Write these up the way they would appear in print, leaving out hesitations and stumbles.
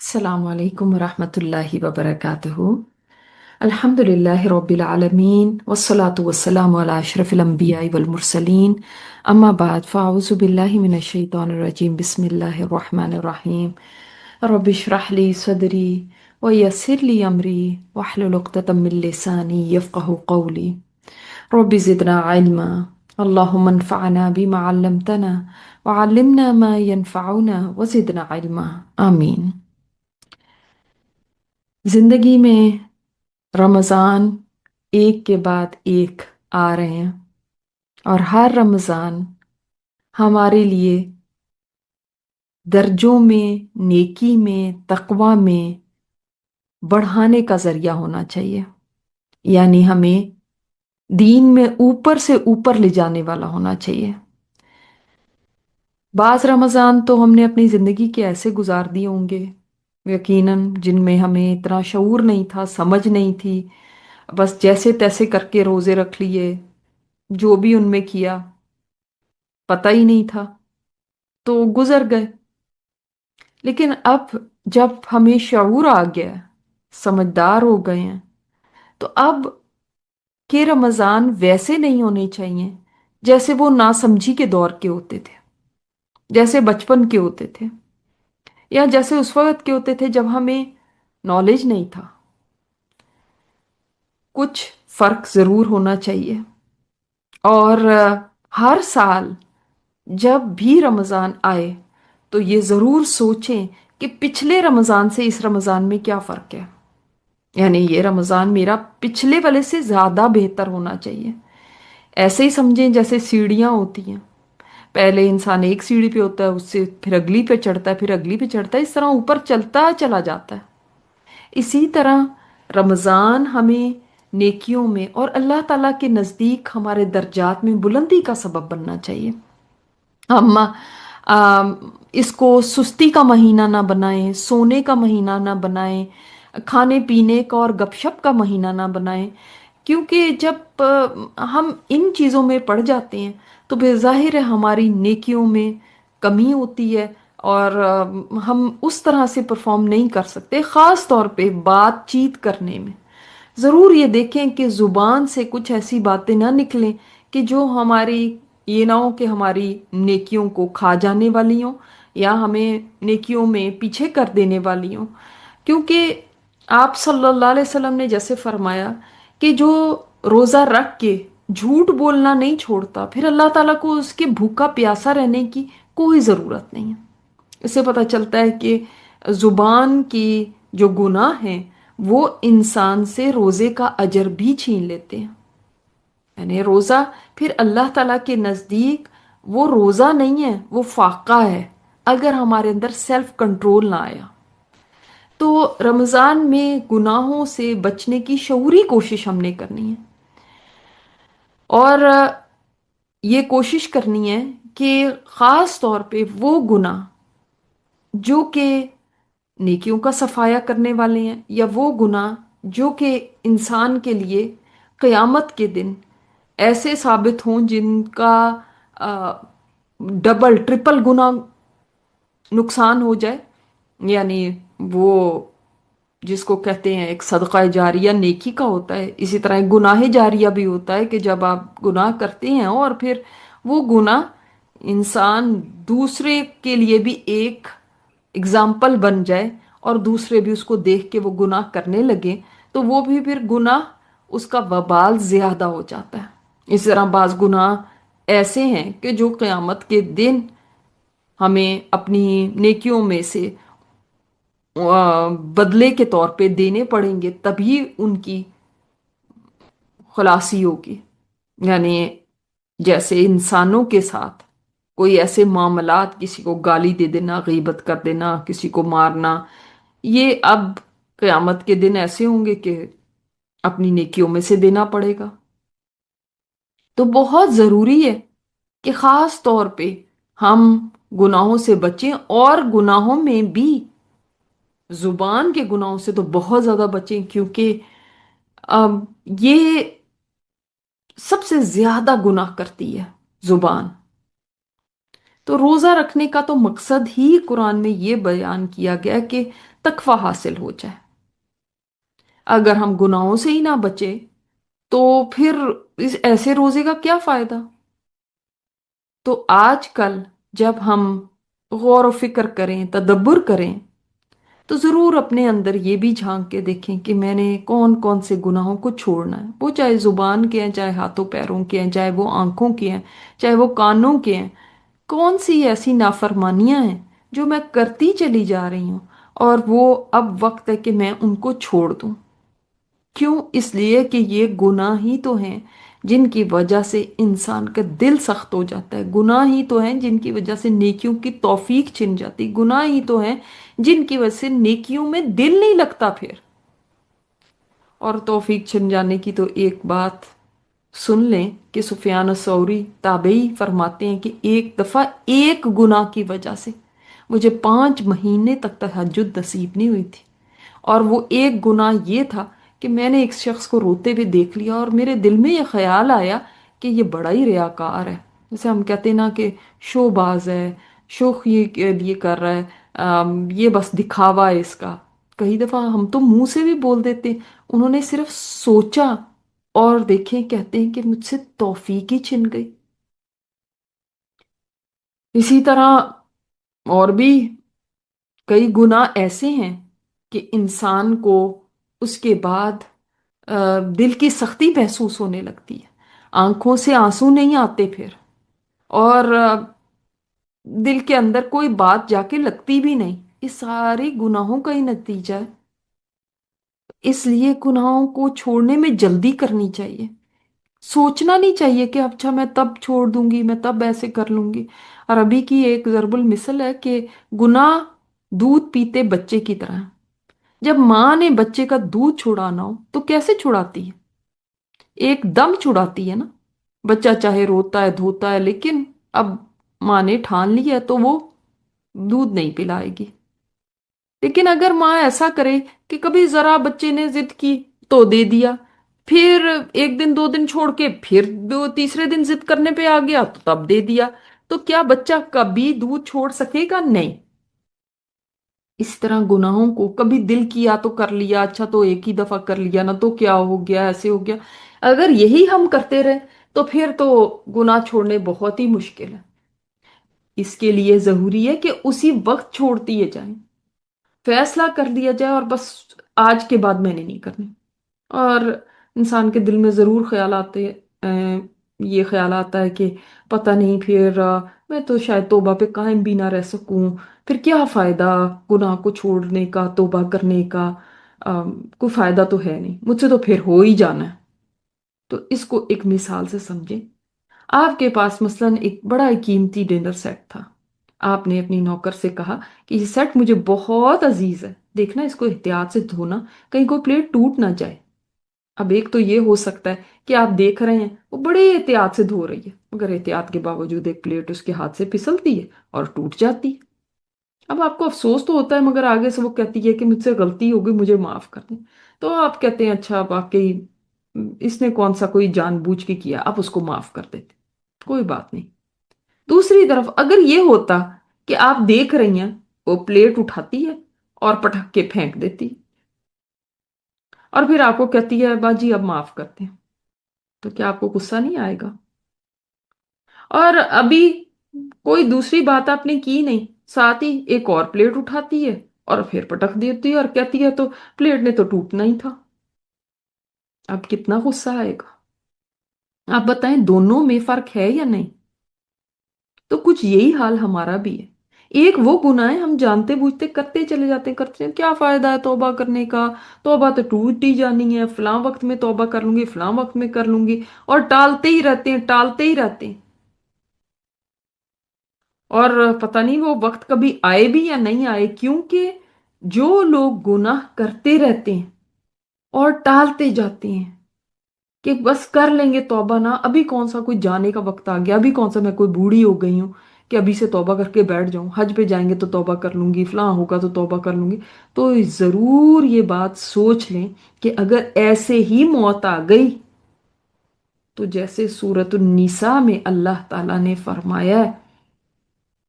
Assalamu alaikum wa rahmatullahi wa barakatuhu. Alhamdulillahi rabbil alameen wassalatu wassalamu ala ashrafil anbiya'i wal mursaleen. Amma ba'd fa'auzu billahi minash shaitanir rajim. Bismillahir rahmanir rahim. Rabbi shrah li sadri wa yassir li amri wahlul 'uqdatam min lisani yafqahu qawli. Rabbi zidna ilma. Allahumma anfa'na bima 'allamtana wa 'allimna ma yanfa'una wa zidna ilma. Amin. जिंदगी में रमज़ान एक के बाद एक आ रहे हैं और हर रमज़ान हमारे लिए दर्जों में, नेकी में, तकवा में बढ़ाने का ज़रिया होना चाहिए। यानी हमें दीन में ऊपर से ऊपर ले जाने वाला होना चाहिए। बाज़ रमज़ान तो हमने अपनी ज़िंदगी के ऐसे गुजार दिए होंगे यकीनन जिनमें हमें इतना शऊर नहीं था, समझ नहीं थी, बस जैसे तैसे करके रोज़े रख लिए, जो भी उनमें किया पता ही नहीं था, तो गुजर गए। लेकिन अब जब हमें शऊर आ गया है, समझदार हो गए हैं, तो अब के रमज़ान वैसे नहीं होने चाहिए जैसे वो नासमझी के दौर के होते थे, जैसे बचपन के होते थे, या जैसे उस वक्त के होते थे जब हमें नॉलेज नहीं था। कुछ फर्क जरूर होना चाहिए। और हर साल जब भी रमज़ान आए तो ये ज़रूर सोचें कि पिछले रमज़ान से इस रमज़ान में क्या फ़र्क है। यानी ये रमज़ान मेरा पिछले वाले से ज़्यादा बेहतर होना चाहिए। ऐसे ही समझें जैसे सीढ़ियाँ होती हैं, पहले इंसान एक सीढ़ी पे होता है, उससे फिर अगली पे चढ़ता है, फिर अगली पे चढ़ता है, इस तरह ऊपर चलता चला जाता है। इसी तरह रमज़ान हमें नेकियों में और अल्लाह ताला के नज़दीक हमारे दर्जात में बुलंदी का सबब बनना चाहिए। हम इसको सुस्ती का महीना ना बनाएं, सोने का महीना ना बनाएं, खाने पीने का और गपशप का महीना ना बनाएं। क्योंकि जब हम इन चीज़ों में पड़ जाते हैं तो बेज़ाहिर है हमारी नेकियों में कमी होती है और हम उस तरह से परफॉर्म नहीं कर सकते। ख़ास तौर पे बातचीत करने में ज़रूर ये देखें कि ज़ुबान से कुछ ऐसी बातें ना निकलें कि जो हमारी, ये ना हो कि हमारी नेकियों को खा जाने वाली हों या हमें नेकियों में पीछे कर देने वाली हों। क्योंकि आप सल्लल्लाहु अलैहि वसल्लम ने जैसे फरमाया कि जो रोज़ा रख के झूठ बोलना नहीं छोड़ता, फिर अल्लाह ताला को उसके भूखा प्यासा रहने की कोई ज़रूरत नहीं है। इससे पता चलता है कि जुबान की जो गुनाह हैं वो इंसान से रोजे का अजर भी छीन लेते हैं। यानी रोजा फिर अल्लाह ताला के नजदीक वो रोजा नहीं है, वो फाका है अगर हमारे अंदर सेल्फ कंट्रोल ना आया। तो रमजान में गुनाहों से बचने की शऊरी कोशिश हमने करनी है और ये कोशिश करनी है कि खास तौर पे वो गुनाह जो कि नेकियों का सफाया करने वाले हैं या वो गुनाह जो कि इंसान के लिए क़यामत के दिन ऐसे साबित हों जिनका डबल ट्रिपल गुना नुकसान हो जाए। यानी वो जिसको कहते हैं एक सदका जारिया नेकी का होता है, इसी तरह एक गुनाह जारिया भी होता है कि जब आप गुनाह करते हैं और फिर वो गुनाह इंसान दूसरे के लिए भी एक एग्जाम्पल बन जाए और दूसरे भी उसको देख के वो गुनाह करने लगे, तो वो भी फिर गुनाह उसका वबाल ज्यादा हो जाता है। इस तरह बाज गुनाह ऐसे हैं कि जो क़यामत के दिन हमें अपनी नेकियों में से बदले के तौर पे देने पड़ेंगे, तभी उनकी खलासी होगी। यानी जैसे इंसानों के साथ कोई ऐसे मामलात, किसी को गाली दे देना, गीबत कर देना, किसी को मारना, ये अब क़यामत के दिन ऐसे होंगे कि अपनी नेकियों में से देना पड़ेगा। तो बहुत ज़रूरी है कि ख़ास तौर पे हम गुनाहों से बचें और गुनाहों में भी जुबान के गुनाहों से तो बहुत ज़्यादा बचें, क्योंकि ये सबसे ज़्यादा गुनाह करती है जुबान। तो रोजा रखने का तो मकसद ही कुरान में ये बयान किया गया कि तकवा हासिल हो जाए। अगर हम गुनाहों से ही ना बचे तो फिर इस ऐसे रोजे का क्या फायदा। तो आजकल जब हम गौर व फिक्र करें, तदब्बर करें, तो जरूर अपने अंदर ये भी झांक के देखें कि मैंने कौन कौन से गुनाहों को छोड़ना है। वो चाहे जुबान के हैं, चाहे हाथों पैरों के हैं, चाहे वो आंखों के हैं, चाहे वो कानों के हैं। कौन सी ऐसी नाफरमानियां हैं जो मैं करती चली जा रही हूं और वो अब वक्त है कि मैं उनको छोड़ दूं। क्यों? इसलिए कि ये गुनाह ही तो हैं जिनकी वजह से इंसान का दिल सख्त हो जाता है। गुनाह ही तो हैं जिनकी वजह से नेकियों की तौफीक छिन जाती। गुनाह ही तो हैं जिनकी वजह से नेकियों में दिल नहीं लगता फिर। और तौफीक छिन जाने की तो एक बात सुन लें कि सुफियान सौरी ताबई फरमाते हैं कि एक दफा एक गुनाह की वजह से मुझे 5 महीने तक तहज्जुद नसीब नहीं हुई थी। और वो एक गुनाह ये था कि मैंने एक शख्स को रोते हुए देख लिया और मेरे दिल में ये ख्याल आया कि ये बड़ा ही रियाकार है। जैसे हम कहते हैं ना कि शोबाज है, शोखी के लिए कर रहा है, ये बस दिखावा है इसका। कई दफा हम तो मुंह से भी बोल देते हैं। उन्होंने सिर्फ सोचा और देखें, कहते हैं कि मुझसे तौफीक ही छिन गई। इसी तरह और भी कई गुनाह ऐसे हैं कि इंसान को उसके बाद दिल की सख्ती महसूस होने लगती है। आंखों से आंसू नहीं आते फिर। और दिल के अंदर कोई बात जाके लगती भी नहीं। ये सारे गुनाहों का ही नतीजा है। इसलिए गुनाहों को छोड़ने में जल्दी करनी चाहिए। सोचना नहीं चाहिए कि अच्छा मैं तब छोड़ दूंगी, मैं तब ऐसे कर लूंगी। और अभी की एक जरबुल मिसल है कि गुनाह दूध पीते बच्चे की तरह है। जब माँ ने बच्चे का दूध छुड़ाना हो तो कैसे छुड़ाती है? एकदम छुड़ाती है ना। बच्चा चाहे रोता है, धोता है, लेकिन अब माँ ने ठान लिया है तो वो दूध नहीं पिलाएगी। लेकिन अगर माँ ऐसा करे कि कभी जरा बच्चे ने जिद की तो दे दिया, फिर एक दिन दो दिन छोड़ के फिर दो तीसरे दिन जिद करने पे आ गया तो तब दे दिया, तो क्या बच्चा कभी दूध छोड़ सकेगा? नहीं। इस तरह गुनाहों को कभी दिल किया तो कर लिया, अच्छा तो एक ही दफा कर लिया ना तो क्या हो गया, ऐसे हो गया। अगर यही हम करते रहे तो फिर तो गुनाह छोड़ने बहुत ही मुश्किल है। इसके लिए जरूरी है कि उसी वक्त छोड़ दिए जाएं, फैसला कर लिया जाए और बस आज के बाद मैंने नहीं करनी। और इंसान के दिल में जरूर ख्याल आते, ये ख्याल आता है कि पता नहीं फिर मैं तो शायद तौबा पे कायम भी ना रह सकूं। फिर क्या फायदा गुनाह को छोड़ने का, तौबा करने का? कोई फायदा तो है नहीं, मुझसे तो फिर हो ही जाना है। तो इसको एक मिसाल से समझें। आपके पास मसलन एक बड़ा ही कीमती डिनर सेट था। आपने अपनी नौकर से कहा कि ये सेट मुझे बहुत अजीज है, देखना इसको एहतियात से धोना, कहीं कोई प्लेट टूट ना जाए। अब एक तो ये हो सकता है कि आप देख रहे हैं वो बड़े एहतियात से धो रही है, मगर एहतियात के बावजूद एक प्लेट उसके हाथ से फिसलती है और टूट जाती है। अब आपको अफसोस तो होता है, मगर आगे से वो कहती है कि मुझसे गलती हो गई, मुझे माफ कर दें। तो आप कहते हैं अच्छा वाकई इसने कौन सा कोई जानबूझ के किया, आप उसको माफ कर देते, कोई बात नहीं। दूसरी तरफ अगर ये होता कि आप देख रही हैं वो प्लेट उठाती है और पटक के फेंक देती है और फिर आपको कहती है बाजी अब माफ करते हैं, तो क्या आपको गुस्सा नहीं आएगा? और अभी कोई दूसरी बात आपने की नहीं, साथ ही एक और प्लेट उठाती है और फिर पटक देती है और कहती है तो प्लेट ने तो टूटना ही था। अब कितना गुस्सा आएगा? आप बताएं दोनों में फर्क है या नहीं? तो कुछ यही हाल हमारा भी है। एक वो गुनाह है हम जानते बूझते करते चले जाते हैं, करते हैं, क्या फायदा है तौबा करने का? तौबा तो टूट ही जानी है, फलां वक्त में तौबा कर लूंगी, फलां वक्त में कर लूंगी, और टालते ही रहते हैं, टालते ही रहते हैं। और पता नहीं वो वक्त कभी आए भी या नहीं आए, क्योंकि जो लोग गुनाह करते रहते हैं और टालते जाते हैं कि बस कर लेंगे तौबा, ना अभी कौन सा कोई जाने का वक्त आ गया, अभी कौन सा मैं कोई बूढ़ी हो गई हूं कि अभी से तौबा करके बैठ जाऊं, हज पे जाएंगे तो तौबा कर लूंगी, फलां होगा तो तौबा कर लूंगी। तो जरूर ये बात सोच लें कि अगर ऐसे ही मौत आ गई तो जैसे सूरत निसा में अल्लाह ताला ने फरमाया है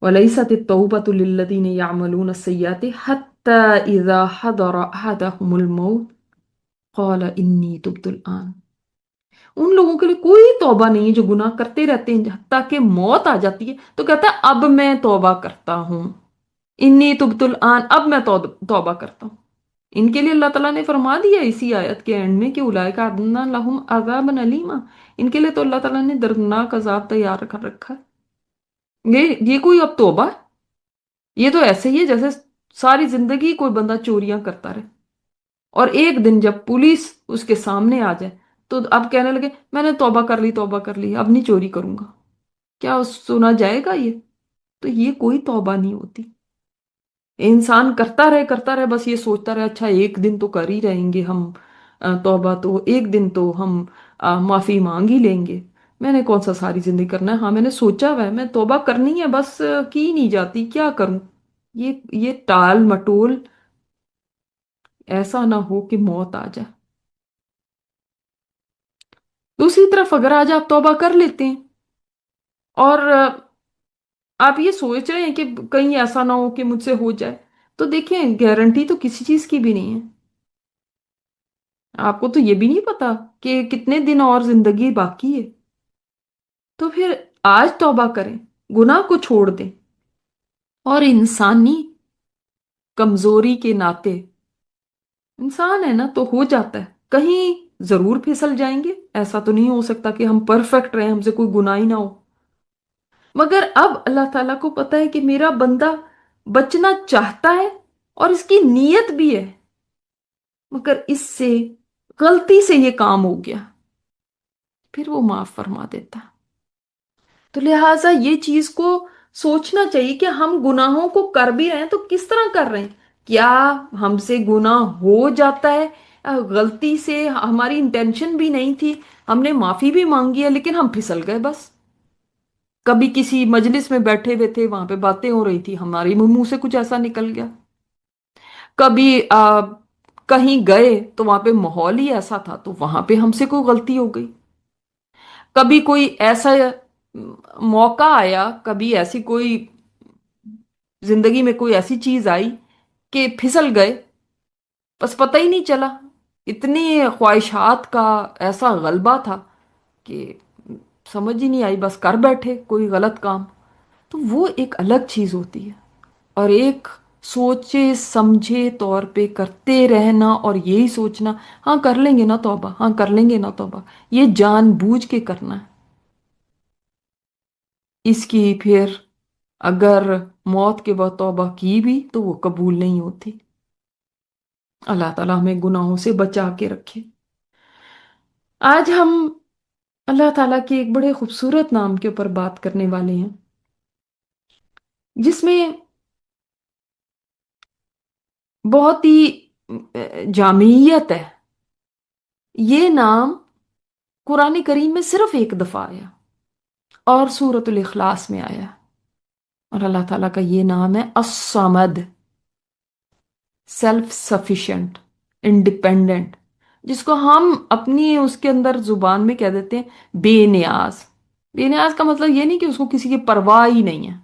वलैसत तौबतु लिल्लज़ीना यअमलून अस्सय्याति हत्ता इज़ा हदर अहदहुमुल मौत क़ाल इन्नी तुब्तुल आन। उन लोगों के लिए कोई तौबा नहीं है जो गुनाह करते रहते हैं हत्ता कि मौत आ जाती है तो कहता है अब मैं तौबा करता हूं। इन्नी तुब्तुल आन, अब मैं तौबा करता हूँ। इनके लिए अल्लाह ताला ने फरमा दिया इसी आयत के एंड में कि उलाइका अदन्ना लहुम अज़ाबन अलीमा। इनके लिए तो अल्लाह ताला ने दर्दनाक अजाब तैयार कर रखा है। ये कोई अब तौबा है? ये तो ऐसे ही है जैसे सारी जिंदगी कोई बंदा चोरियां करता रहे और एक दिन जब पुलिस उसके सामने आ जाए तो अब कहने लगे मैंने तौबा कर ली, अब नहीं चोरी करूंगा। क्या सुना जाएगा ये? तो ये कोई तौबा नहीं होती। इंसान करता रहे बस ये सोचता रहे अच्छा एक दिन तो कर ही रहेंगे हम तौबा, तो एक दिन तो हम माफी मांग ही लेंगे। मैंने कौन सा सारी जिंदगी करना है, हाँ मैंने सोचा हुआ है मैं तौबा करनी है बस की नहीं जाती, क्या करूं। ये टाल मटोल, ऐसा ना हो कि मौत आ जाए। दूसरी तरफ अगर आज आप तौबा कर लेते हैं और आप ये सोच रहे हैं कि कहीं ऐसा ना हो कि मुझसे हो जाए, तो देखिए गारंटी तो किसी चीज की भी नहीं है। आपको तो ये भी नहीं पता कि कितने दिन और जिंदगी बाकी है। तो फिर आज तौबा करें, गुनाह को छोड़ दें और इंसानी कमजोरी के नाते, इंसान है ना तो हो जाता है, कहीं जरूर फिसल जाएंगे। ऐसा तो नहीं हो सकता कि हम परफेक्ट रहे, हमसे कोई गुनाह ही ना हो। मगर अब अल्लाह ताला को पता है कि मेरा बंदा बचना चाहता है और इसकी नीयत भी है, मगर इससे गलती से ये काम हो गया, फिर वो माफ फरमा देता है। तो लिहाजा ये चीज को सोचना चाहिए कि हम गुनाहों को कर भी रहे हैं तो किस तरह कर रहे हैं। क्या हमसे गुनाह हो जाता है, गलती से, हमारी इंटेंशन भी नहीं थी, हमने माफी भी मांगी है लेकिन हम फिसल गए बस। कभी किसी मजलिस में बैठे हुए थे, वहां पे बातें हो रही थी, हमारे मुंह से कुछ ऐसा निकल गया। कभी कहीं गए तो वहां पे माहौल ही ऐसा था तो वहां पे हमसे कोई गलती हो गई। कभी कोई ऐसा मौका आया, कभी ऐसी कोई जिंदगी में कोई ऐसी चीज आई कि फिसल गए, बस पता ही नहीं चला। इतनी ख्वाहिशात का ऐसा गलबा था कि समझ ही नहीं आई, बस कर बैठे कोई गलत काम। तो वो एक अलग चीज होती है। और एक सोचे समझे तौर पे करते रहना और यही सोचना हाँ कर लेंगे ना तौबा, हाँ कर लेंगे ना तौबा, ये जानबूझ के करना है। इसकी फिर अगर मौत के बाद तौबा की भी तो वो कबूल नहीं होती। अल्लाह ताला हमें गुनाहों से बचा के रखे। आज हम अल्लाह ताला के एक बड़े खूबसूरत नाम के ऊपर बात करने वाले हैं जिसमें बहुत ही जामियत है। ये नाम कुरान करीम में सिर्फ एक दफा आया और सूरतुल इखलास में आया। और अल्लाह ताला का ये नाम है अस्समद, सेल्फ सफिशिएंट, इंडिपेंडेंट, जिसको हम अपनी उसके अंदर जुबान में कह देते हैं बेनियाज। बेनियाज का मतलब ये नहीं कि उसको किसी की परवाह ही नहीं है,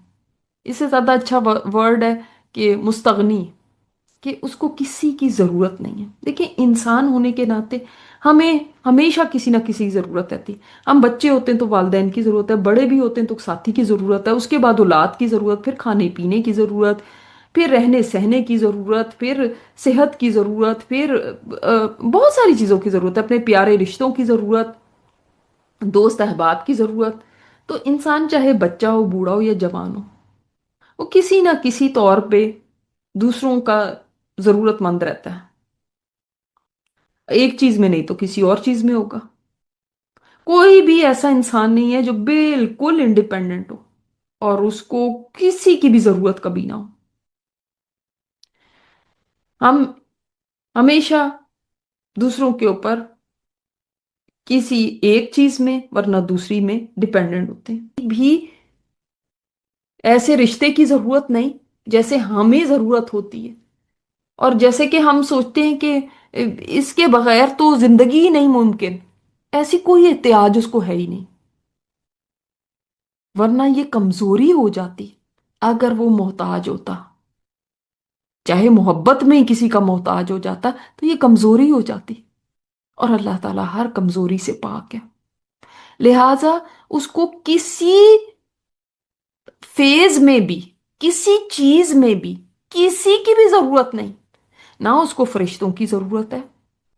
इससे ज्यादा अच्छा वर्ड है कि मुस्तगनी, कि उसको किसी की जरूरत नहीं है। देखिए इंसान होने के नाते हमें हमेशा किसी ना किसी की जरूरत रहती है। हम बच्चे होते हैं तो वालिदैन की जरूरत है, बड़े भी होते हैं तो साथी की जरूरत है, उसके बाद औलाद की जरूरत, फिर खाने पीने की जरूरत, फिर रहने सहने की जरूरत, फिर सेहत की जरूरत, फिर बहुत सारी चीजों की जरूरत है, अपने प्यारे रिश्तों की जरूरत, दोस्त अहबाब की जरूरत। तो इंसान चाहे बच्चा हो, बूढ़ा हो या जवान हो, वो किसी ना किसी तौर पे दूसरों का जरूरतमंद रहता है। एक चीज में नहीं तो किसी और चीज में होगा। कोई भी ऐसा इंसान नहीं है जो बिल्कुल इंडिपेंडेंट हो और उसको किसी की भी जरूरत कभी ना हो। हम हमेशा दूसरों के ऊपर किसी एक चीज में वरना दूसरी में डिपेंडेंट होते हैं। भी ऐसे रिश्ते की जरूरत नहीं जैसे हमें जरूरत होती है और जैसे कि हम सोचते हैं कि इसके बगैर तो जिंदगी ही नहीं मुमकिन, ऐसी कोई एहतियाज उसको है ही नहीं, वरना ये कमजोरी हो जाती। अगर वो मोहताज होता, चाहे मोहब्बत में ही किसी का मोहताज हो जाता, तो ये कमजोरी हो जाती। और अल्लाह ताला हर कमजोरी से पाक है, लिहाजा उसको किसी फेज में भी, किसी चीज में भी किसी की भी जरूरत नहीं। ना उसको फरिश्तों की जरूरत है,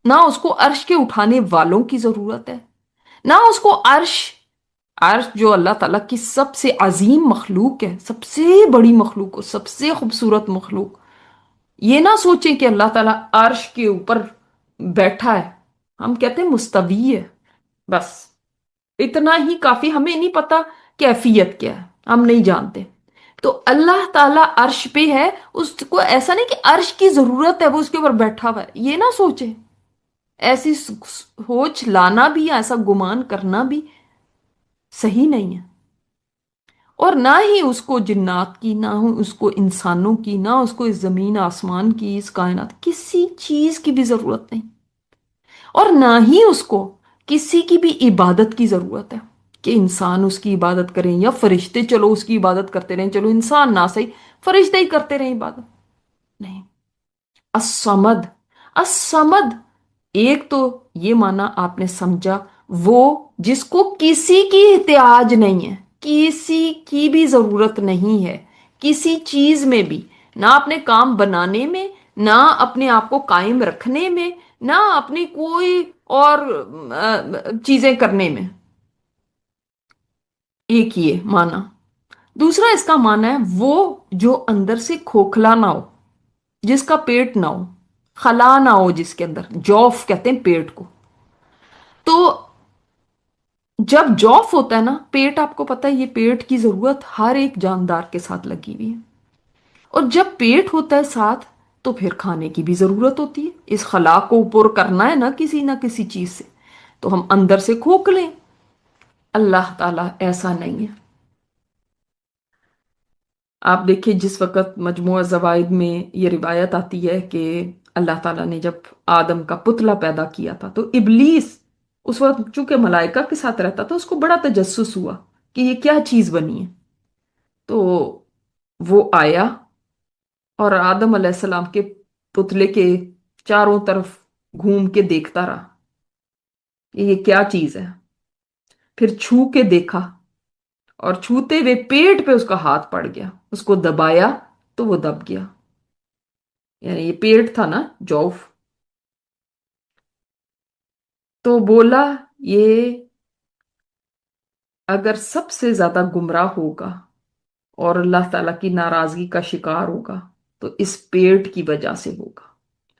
ना उसको अर्श के उठाने वालों की जरूरत है, ना उसको अर्श, अर्श जो अल्लाह ताला की सबसे अजीम मखलूक है, सबसे बड़ी मखलूक, सबसे खूबसूरत मखलूक, ये ना सोचें कि अल्लाह ताला अर्श के ऊपर बैठा है। हम कहते हैं मुस्तवी है, बस इतना ही काफी। हमें नहीं पता कैफियत क्या है, हम नहीं जानते। तो अल्लाह ताला अर्श पे है, उसको ऐसा नहीं कि अर्श की जरूरत है वो उसके ऊपर बैठा हुआ है, ये ना सोचे। ऐसी सोच लाना भी, ऐसा गुमान करना भी सही नहीं है। और ना ही उसको जिन्नात की, ना ही उसको इंसानों की, ना उसको इस जमीन आसमान की, इस कायनात, किसी चीज की भी जरूरत नहीं। और ना ही उसको किसी की भी इबादत की जरूरत है कि इंसान उसकी इबादत करें या फरिश्ते चलो उसकी इबादत करते रहें, चलो इंसान ना सही फरिश्ते ही करते रहें इबादत। नहीं। असमद, असमद, एक तो ये माना आपने समझा, वो जिसको किसी की एहतियाज नहीं है, किसी की भी जरूरत नहीं है, किसी चीज में भी, ना अपने काम बनाने में, ना अपने आप को कायम रखने में, ना अपनी कोई और चीजें करने में। एक ये माना। दूसरा इसका माना है वो जो अंदर से खोखला ना हो, जिसका पेट ना हो, खला ना हो, जिसके अंदर जौफ कहते हैं पेट को। तो जब जौफ होता है ना पेट, आपको पता है ये पेट की जरूरत हर एक जानदार के साथ लगी हुई है। और जब पेट होता है साथ, तो फिर खाने की भी जरूरत होती है। इस खला को ऊपर करना है ना किसी चीज से, तो हम अंदर से खोखलें। अल्लाह ताला ऐसा नहीं है। आप देखिए, जिस वक़्त मजमूआ ज़वाइद में ये रिवायत आती है कि अल्लाह ताला ने जब आदम का पुतला पैदा किया था, तो इबलीस उस वक्त चूंकि मलाइका के साथ रहता था, उसको बड़ा तजस्सुस हुआ कि ये क्या चीज़ बनी है। तो वो आया और आदम अलैहिस्सलाम के पुतले के चारों तरफ घूम के देखता रहा कि ये क्या चीज़ है। फिर छू के देखा, और छूते हुए पेट पे उसका हाथ पड़ गया, उसको दबाया तो वो दब गया। यानी ये पेट था ना, जौफ। तो बोला, ये अगर सबसे ज्यादा गुमराह होगा और अल्लाह ताला की नाराजगी का शिकार होगा, तो इस पेट की वजह से होगा।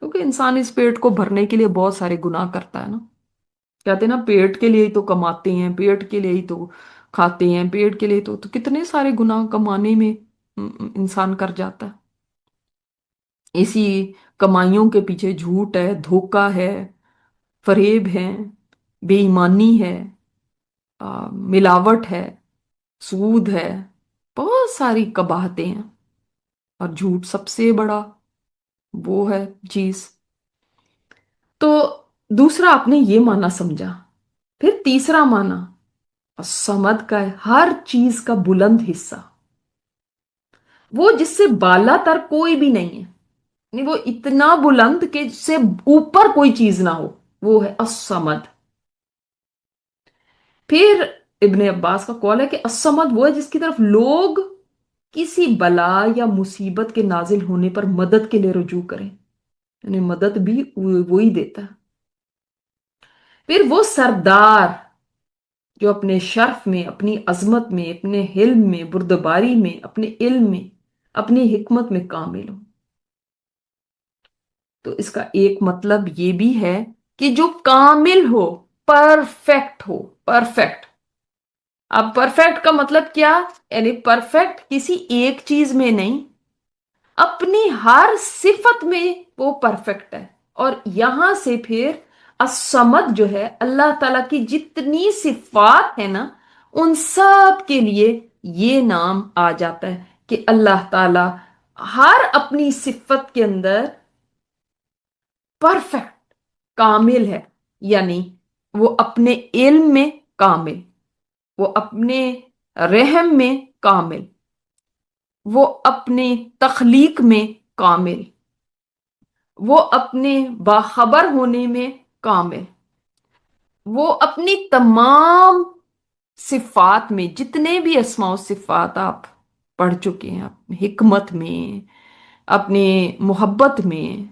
क्योंकि इंसान इस पेट को भरने के लिए बहुत सारे गुनाह करता है ना। कहते हैं ना, पेट के लिए ही तो कमाते हैं, पेट के लिए ही तो खाते हैं, पेट के लिए तो कितने सारे गुनाह कमाने में इंसान कर जाता है। इसी कमाइयों के पीछे झूठ है, धोखा है, फरेब है, बेईमानी है, मिलावट है, सूद है, बहुत सारी कबाहतें हैं। और झूठ सबसे बड़ा वो है चीज। तो दूसरा आपने ये माना समझा। फिर तीसरा माना, और समद का है हर चीज का बुलंद हिस्सा, वो जिससे बालातर कोई भी नहीं है, नहीं वो इतना बुलंद कि जिससे ऊपर कोई चीज ना हो, वो है असमद। फिर इब्ने अब्बास का कौल है कि असमद वो है जिसकी तरफ लोग किसी बला या मुसीबत के नाजिल होने पर मदद के लिए रुजू करें, यानी मदद भी वो ही देता है। फिर वो सरदार जो अपने शर्फ में, अपनी अजमत में, अपने हिल्म में, बुर्दबारी में, अपने इल्म में, अपनी हिकमत में कामिल हो। तो इसका एक मतलब ये भी है कि जो कामिल हो, परफेक्ट हो, परफेक्ट। अब परफेक्ट का मतलब क्या? यानी परफेक्ट किसी एक चीज में नहीं, अपनी हर सिफत में वो परफेक्ट है। और यहां से फिर असमद जो है, अल्लाह ताला की जितनी सिफात है ना, उन सब के लिए ये नाम आ जाता है कि अल्लाह ताला हर अपनी सिफत के अंदर परफेक्ट, कामिल है। यानी वो अपने इल्म में कामिल, वो अपने रहम में कामिल, وہ اپنے تخلیق میں کامل، وہ اپنے باخبر ہونے میں کامل، وہ اپنی تمام صفات میں، جتنے بھی اسماء و صفات آپ پڑھ چکے ہیں، حکمت میں، اپنی محبت میں،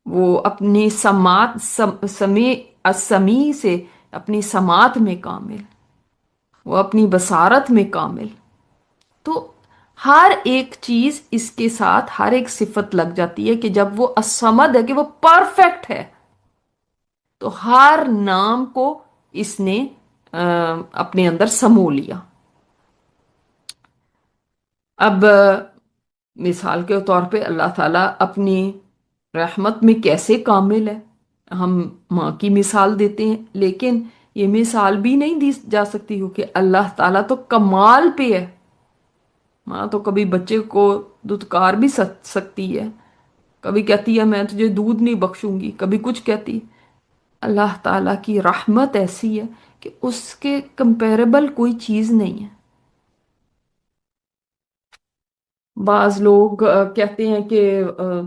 وہ اپنی سماعت سمیع سے اپنی سماعت میں کامل، وہ اپنی بصارت میں کامل. تو ہر ایک چیز اس کے ساتھ، ہر ایک صفت لگ جاتی ہے کہ جب وہ الصمد ہے، کہ وہ پرفیکٹ ہے، تو ہر نام کو اس نے اپنے اندر سمو لیا. اب مثال کے طور پہ اللہ تعالیٰ اپنی رحمت میں کیسے کامل ہے، ہم ماں کی مثال دیتے ہیں، لیکن یہ مثال بھی نہیں دی جا سکتی ہو کہ اللہ تعالیٰ تو کمال پہ ہے. ماں تو کبھی بچے کو دتکار بھی سکتی ہے، کبھی کہتی ہے میں تجھے دودھ نہیں بخشوں گی، کبھی کچھ کہتی. اللہ تعالیٰ کی رحمت ایسی ہے کہ اس کے کمپیریبل کوئی چیز نہیں ہے. بعض لوگ کہتے ہیں کہ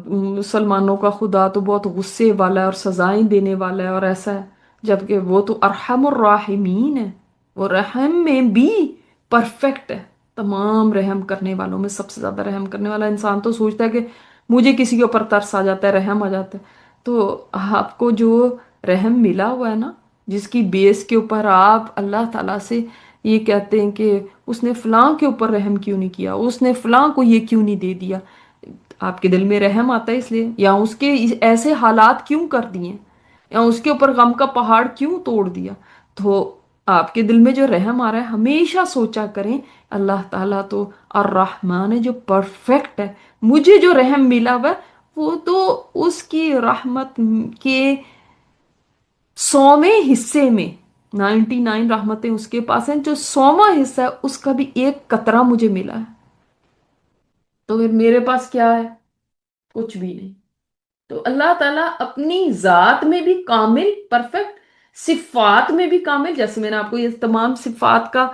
مسلمانوں کا خدا تو بہت غصے والا ہے اور سزائیں دینے والا ہے اور ایسا ہے، جبکہ وہ تو ارحم الراحمین ہے، وہ رحم میں بھی پرفیکٹ ہے. تمام رحم کرنے والوں میں سب سے زیادہ رحم کرنے والا. انسان تو سوچتا ہے کہ مجھے کسی کے اوپر ترس آ جاتا ہے، رحم آ جاتا ہے. تو آپ کو جو رحم ملا ہوا ہے نا، جس کی بیس کے اوپر آپ اللہ تعالیٰ سے یہ کہتے ہیں کہ اس نے فلاں کے اوپر رحم کیوں نہیں کیا، اس نے فلاں کو یہ کیوں نہیں دے دیا، آپ کے دل میں رحم آتا ہے اس لیے، یا اس کے ایسے حالات کیوں کر دیے، یا اس کے اوپر غم کا پہاڑ کیوں توڑ دیا. تو آپ کے دل میں جو رحم آ رہا ہے، ہمیشہ سوچا کریں اللہ تعالیٰ تو الرحمن ہے جو پرفیکٹ ہے. مجھے جو رحم ملا ہوا ہے وہ تو اس کی رحمت کے 100ویں حصے میں، 99 رحمتیں اس کے پاس ہیں، جو 100واں حصہ ہے اس کا بھی ایک قطرہ مجھے ملا ہے. تو پھر میرے پاس کیا ہے؟ کچھ بھی نہیں. تو اللہ تعالیٰ اپنی ذات میں بھی کامل، پرفیکٹ، صفات میں بھی کامل. جیسے میں نے آپ کو یہ تمام صفات کا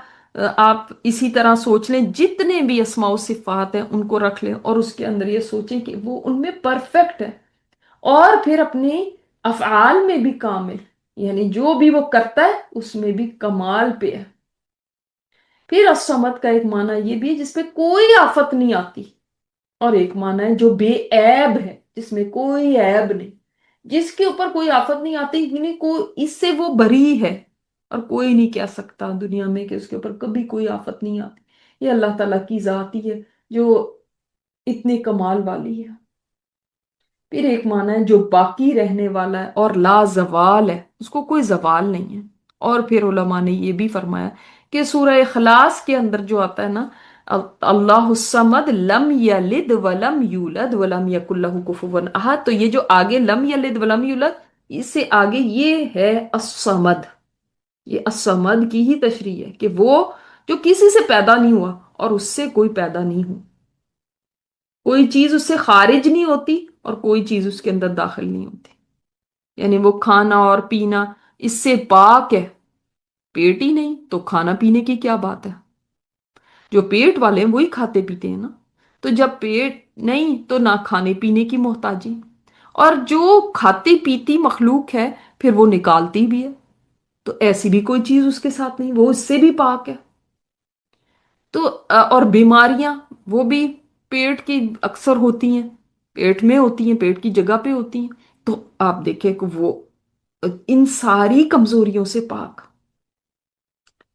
آپ اسی طرح سوچ لیں، جتنے بھی اسماء و صفات ہیں ان کو رکھ لیں اور اس کے اندر یہ سوچیں کہ وہ ان میں پرفیکٹ ہے. اور پھر اپنے افعال میں بھی کامل، یعنی جو بھی وہ کرتا ہے اس میں بھی کمال پہ ہے. پھر الصمد کا ایک معنی یہ بھی ہے جس پہ کوئی آفت نہیں آتی، اور ایک معنی ہے جو بے عیب ہے، جس میں کوئی عیب نہیں، جس کے اوپر کوئی آفت نہیں آتی، یعنی کوئی اس سے وہ بری ہے اور کوئی نہیں کہہ سکتا دنیا میں کہ اس کے اوپر کبھی کوئی آفت نہیں آتی. یہ اللہ تعالیٰ کی ذات ہی ہے جو اتنے کمال والی ہے. پھر ایک معنی ہے جو باقی رہنے والا ہے اور لا زوال ہے، اس کو کوئی زوال نہیں ہے. اور پھر علماء نے یہ بھی فرمایا کہ سورہ اخلاص کے اندر جو آتا ہے نا، اللہ الصمد لم یلد ولم یولد ولم یکن لہ کفوا احد، تو یہ جو آگے لم یلد ولم یولد، اس سے آگے یہ ہے الصمد. یہ الصمد کی ہی تشریح ہے کہ وہ جو کسی سے پیدا نہیں ہوا اور اس سے کوئی پیدا نہیں ہو، کوئی چیز اس سے خارج نہیں ہوتی اور کوئی چیز اس کے اندر داخل نہیں ہوتی. یعنی وہ کھانا اور پینا اس سے پاک ہے. پیٹ ہی نہیں تو کھانا پینے کی کیا بات ہے؟ جو پیٹ والے ہیں وہی کھاتے پیتے ہیں نا. تو جب پیٹ نہیں تو نہ کھانے پینے کی محتاجی، اور جو کھاتی پیتی مخلوق ہے پھر وہ نکالتی بھی ہے، تو ایسی بھی کوئی چیز اس کے ساتھ نہیں، وہ اس سے بھی پاک ہے. تو اور بیماریاں وہ بھی پیٹ کی اکثر ہوتی ہیں، پیٹ میں ہوتی ہیں، پیٹ کی جگہ پہ ہوتی ہیں. تو آپ دیکھیں کہ وہ ان ساری کمزوریوں سے پاک.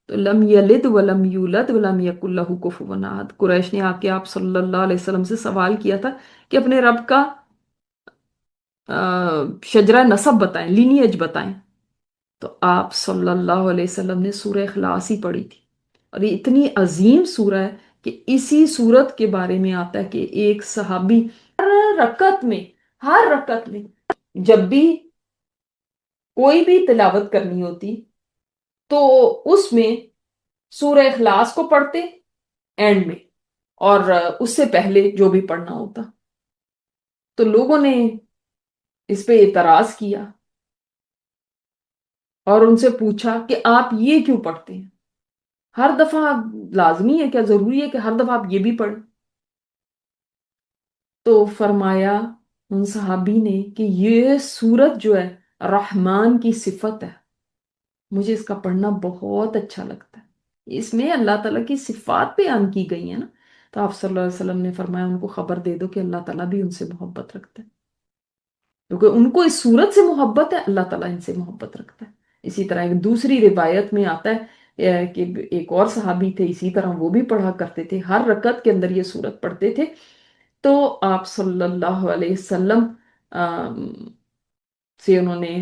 تو لم یلد ولم یولد ولم یکن لہ کفوا احد. قریش نے آ کے آپ صلی اللہ علیہ وسلم سے سوال کیا تھا کہ اپنے رب کا شجرہ نسب بتائیں، لینیج بتائیں. تو آپ صلی اللہ علیہ وسلم نے سورہ اخلاص ہی پڑھی تھی. اور یہ اتنی عظیم سورہ ہے کہ اسی سورت کے بارے میں آتا ہے کہ ایک صحابی رکعت میں، ہر رکعت میں جب بھی کوئی بھی تلاوت کرنی ہوتی تو اس میں سورہ اخلاص کو پڑھتے اینڈ میں، اور اس سے پہلے جو بھی پڑھنا ہوتا. تو لوگوں نے اس پہ اعتراض کیا اور ان سے پوچھا کہ آپ یہ کیوں پڑھتے ہیں؟ ہر دفعہ لازمی ہے کیا، ضروری ہے کہ ہر دفعہ آپ یہ بھی پڑھیں؟ تو فرمایا ان صحابی نے کہ یہ سورت جو ہے رحمان کی صفت ہے، مجھے اس کا پڑھنا بہت اچھا لگتا ہے، اس میں اللہ تعالیٰ کی صفات بیان کی گئی ہیں نا۔ تو آپ صلی اللہ علیہ وسلم نے فرمایا ان کو خبر دے دو کہ اللہ تعالیٰ بھی ان سے محبت رکھتا ہے، کیونکہ ان کو اس صورت سے محبت ہے، اللہ تعالیٰ ان سے محبت رکھتا ہے۔ اسی طرح ایک دوسری روایت میں آتا ہے کہ ایک اور صحابی تھے، اسی طرح وہ بھی پڑھا کرتے تھے، ہر رکعت کے اندر یہ صورت پڑھتے تھے۔ تو آپ صلی اللہ علیہ وسلم سے انہوں نے،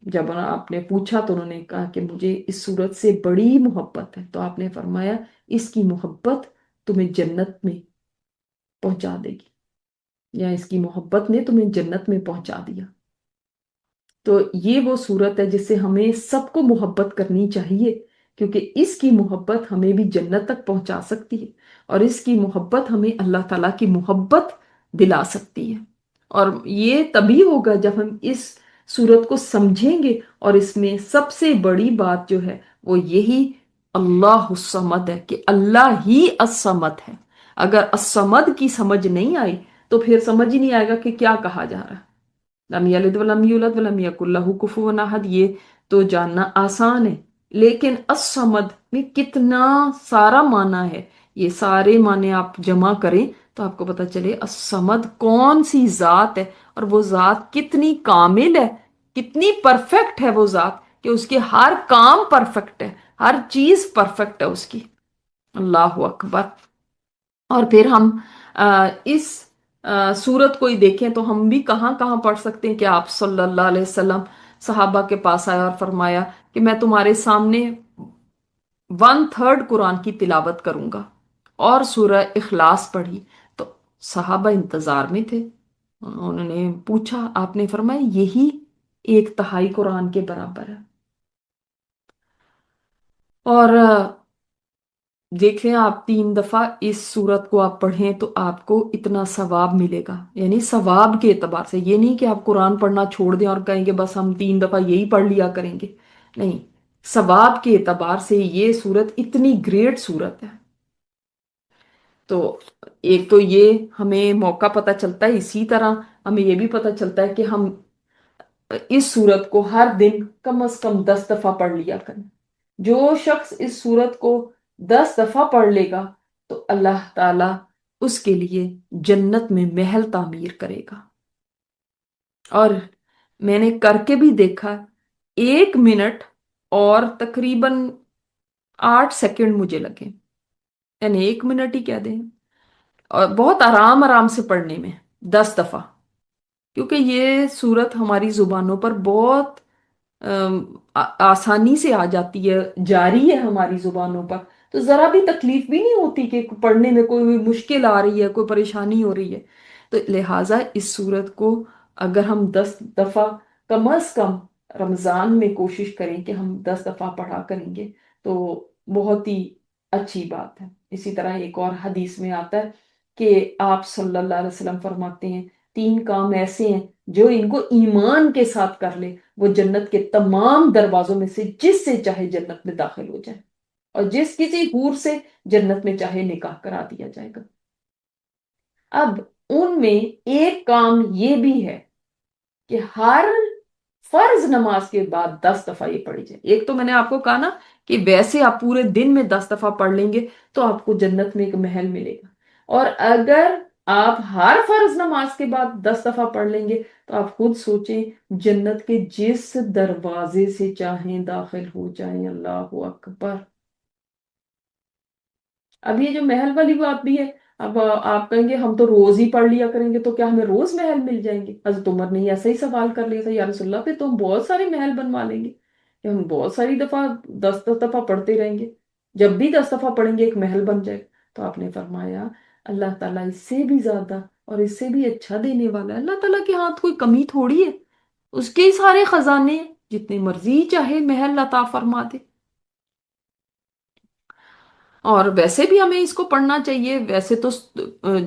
جب آپ نے پوچھا تو انہوں نے کہا کہ مجھے اس صورت سے بڑی محبت ہے، تو آپ نے فرمایا اس کی محبت تمہیں جنت میں پہنچا دے گی، یا اس کی محبت نے تمہیں جنت میں پہنچا دیا۔ تو یہ وہ صورت ہے جس سے ہمیں سب کو محبت کرنی چاہیے، کیونکہ اس کی محبت ہمیں بھی جنت تک پہنچا سکتی ہے، اور اس کی محبت ہمیں اللہ تعالیٰ کی محبت دلا سکتی ہے۔ اور یہ تبھی ہوگا جب ہم اس صورت کو سمجھیں گے، اور اس میں سب سے بڑی بات جو ہے وہ یہی اللہ الصمد ہے، کہ اللہ ہی الصمد ہے۔ اگر الصمد کی سمجھ نہیں آئی تو پھر سمجھ ہی نہیں آئے گا کہ کیا کہا جا رہا ہے۔ لم یلد ولم یولد ولم یکن لہ کفوا احد، یہ تو جاننا آسان ہے، لیکن الصمد میں کتنا سارا معنی ہے، یہ سارے معنی آپ جمع کریں تو آپ کو پتہ چلے الصمد کون سی ذات ہے، اور وہ ذات کتنی کامل ہے، کتنی پرفیکٹ ہے وہ ذات، کہ اس کے ہر کام پرفیکٹ ہے، ہر چیز پرفیکٹ ہے اس کی۔ اللہ اکبر۔ اور پھر ہم اس سورت کو ہی دیکھیں تو ہم بھی کہاں کہاں پڑھ سکتے ہیں کہ آپ صلی اللہ علیہ وسلم صحابہ کے پاس آیا اور فرمایا کہ میں تمہارے سامنے 1/3 قرآن کی تلاوت کروں گا، اور سورہ اخلاص پڑھی۔ تو صحابہ انتظار میں تھے، انہوں نے پوچھا، آپ نے فرمایا یہی 1/3 قرآن کے برابر ہے۔ اور دیکھ لیں آپ 3 دفعہ اس سورت کو آپ پڑھیں تو آپ کو اتنا ثواب ملے گا، یعنی ثواب کے اعتبار سے، یہ نہیں کہ آپ قرآن پڑھنا چھوڑ دیں اور کہیں کہ بس ہم 3 دفعہ یہی پڑھ لیا کریں گے، نہیں، ثواب کے اعتبار سے یہ سورت اتنی گریٹ سورت ہے۔ تو ایک تو یہ ہمیں موقع پتہ چلتا ہے، اسی طرح ہمیں یہ بھی پتہ چلتا ہے کہ ہم اس سورت کو ہر دن کم از کم 10 دفعہ پڑھ لیا کریں۔ جو شخص اس سورت کو 10 دفعہ پڑھ لے گا تو اللہ تعالی اس کے لیے جنت میں محل تعمیر کرے گا۔ اور میں نے کر کے بھی دیکھا، 1 منٹ اور تقریباً 8 سیکنڈ مجھے لگے، یعنی 1 منٹ ہی کہہ دیں، اور بہت آرام آرام سے پڑھنے میں 10 دفعہ، کیونکہ یہ صورت ہماری زبانوں پر بہت آسانی سے آ جاتی ہے، جاری ہے ہماری زبانوں پر، تو ذرا بھی تکلیف بھی نہیں ہوتی کہ پڑھنے میں کوئی مشکل آ رہی ہے، کوئی پریشانی ہو رہی ہے۔ تو لہٰذا اس صورت کو اگر ہم 10 دفعہ کم از کم رمضان میں کوشش کریں کہ ہم 10 دفعہ پڑھا کریں گے تو بہت ہی اچھی بات ہے۔ اسی طرح ایک اور حدیث میں آتا ہے کہ آپ صلی اللہ علیہ وسلم فرماتے ہیں 3 کام ایسے ہیں جو ان کو ایمان کے ساتھ کر لے وہ جنت کے تمام دروازوں میں سے جس سے چاہے جنت میں داخل ہو جائے، اور جس کسی حور سے جنت میں چاہے نکاح کرا دیا جائے گا۔ اب ان میں ایک کام یہ بھی ہے کہ ہر فرض نماز کے بعد 10 دفعہ یہ پڑھی جائے۔ ایک تو میں نے آپ کو کہا نا کہ ویسے آپ پورے دن میں 10 دفعہ پڑھ لیں گے تو آپ کو جنت میں ایک محل ملے گا، اور اگر آپ ہر فرض نماز کے بعد 10 دفعہ پڑھ لیں گے تو آپ خود سوچیں جنت کے جس دروازے سے چاہیں داخل ہو جائیں۔ اللہ اکبر۔ اب یہ جو محل والی بات بھی ہے، اب آپ کہیں گے ہم تو روز ہی پڑھ لیا کریں گے تو کیا ہمیں روز محل مل جائیں گے؟ حضرت عمر نے ایسا ہی سوال کر لیا تھا، یا رسول اللہ پہ تو ہم بہت سارے محل بنوا لیں گے کہ ہم بہت ساری دفعہ 10 10 دفعہ پڑھتے رہیں گے، جب بھی 10 دفعہ پڑھیں گے ایک محل بن جائے گا۔ تو آپ نے فرمایا اللہ تعالیٰ اس سے بھی زیادہ اور اس سے بھی اچھا دینے والا ہے، اللہ تعالیٰ کے ہاتھ کوئی کمی تھوڑی ہے، اس کے ہی سارے خزانے ہیں، جتنے مرضی چاہے محل عطا فرما دے۔ اور ویسے بھی ہمیں اس کو پڑھنا چاہیے، ویسے تو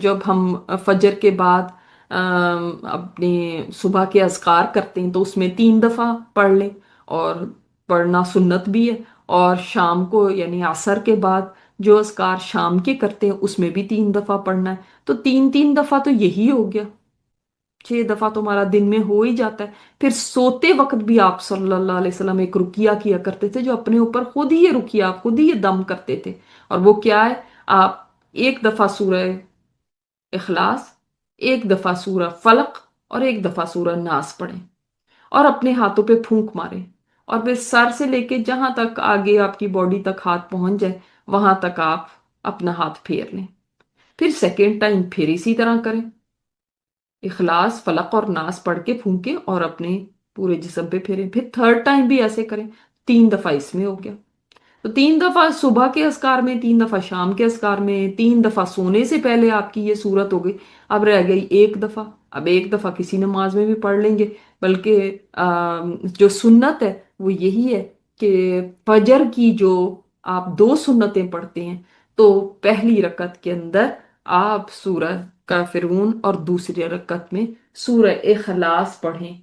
جب ہم فجر کے بعد اپنے صبح کے اذکار کرتے ہیں تو اس میں 3 دفعہ پڑھ لیں، اور پڑھنا سنت بھی ہے، اور شام کو یعنی عصر کے بعد جو اذکار شام کے کرتے ہیں اس میں بھی 3 دفعہ پڑھنا ہے، تو 3 3 دفعہ تو یہی ہو گیا، 6 دفعہ تو ہمارا دن میں ہو ہی جاتا ہے۔ پھر سوتے وقت بھی آپ صلی اللہ علیہ وسلم ایک رقیہ کیا کرتے تھے، جو اپنے اوپر خود ہی یہ رقیہ، خود ہی یہ دم کرتے تھے، اور وہ کیا ہے؟ آپ 1 دفعہ سورہ اخلاص، 1 دفعہ سورہ فلق، اور 1 دفعہ سورہ ناس پڑھیں، اور اپنے ہاتھوں پہ پھونک ماریں، اور پھر سر سے لے کے جہاں تک آگے آپ کی باڈی تک ہاتھ پہنچ جائے وہاں تک آپ اپنا ہاتھ پھیر لیں۔ پھر سیکنڈ ٹائم پھر اسی طرح کریں، اخلاص فلق اور ناس پڑھ کے پھونکیں اور اپنے پورے جسم پہ پھیریں، پھر تھرڈ ٹائم بھی ایسے کریں، 3 دفعہ اس میں ہو گیا۔ تو 3 دفعہ صبح کے اذکار میں، 3 دفعہ شام کے اذکار میں، 3 دفعہ سونے سے پہلے آپ کی یہ صورت ہو گئی۔ اب رہ گئی 1 دفعہ، اب 1 دفعہ کسی نماز میں بھی پڑھ لیں گے، بلکہ جو سنت ہے وہ یہی ہے کہ فجر کی جو آپ 2 سنتیں پڑھتے ہیں، تو پہلی رکعت کے اندر آپ سورہ کافرون اور دوسری رکعت میں سورہ اخلاص پڑھیں،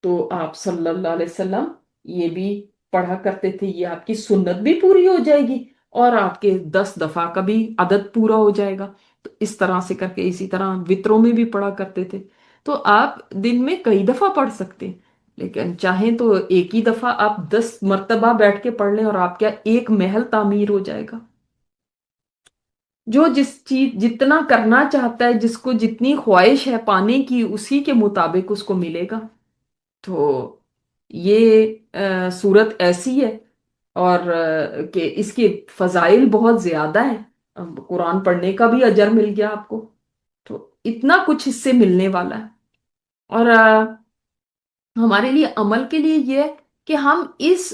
تو آپ صلی اللہ علیہ وسلم یہ بھی پڑھا کرتے تھے، یہ آپ کی سنت بھی پوری ہو جائے گی اور آپ کے 10 دفعہ کا بھی عدد پورا ہو جائے گا۔ تو اس طرح سے کر کے اسی طرح وطروں میں بھی پڑھا کرتے تھے۔ تو آپ دن میں کئی دفعہ پڑھ سکتے ہیں، لیکن چاہیں تو ایک ہی دفعہ آپ 10 مرتبہ بیٹھ کے پڑھ لیں اور آپ کیا ایک محل تعمیر ہو جائے گا۔ جو جس چیز جتنا کرنا چاہتا ہے، جس کو جتنی خواہش ہے پانے کی، اسی کے مطابق اس کو ملے گا۔ تو یہ صورت ایسی ہے، اور کہ اس کے فضائل بہت زیادہ ہیں، قرآن پڑھنے کا بھی اجر مل گیا آپ کو، تو اتنا کچھ اس سے ملنے والا ہے۔ اور ہمارے لیے عمل کے لیے یہ ہے کہ ہم اس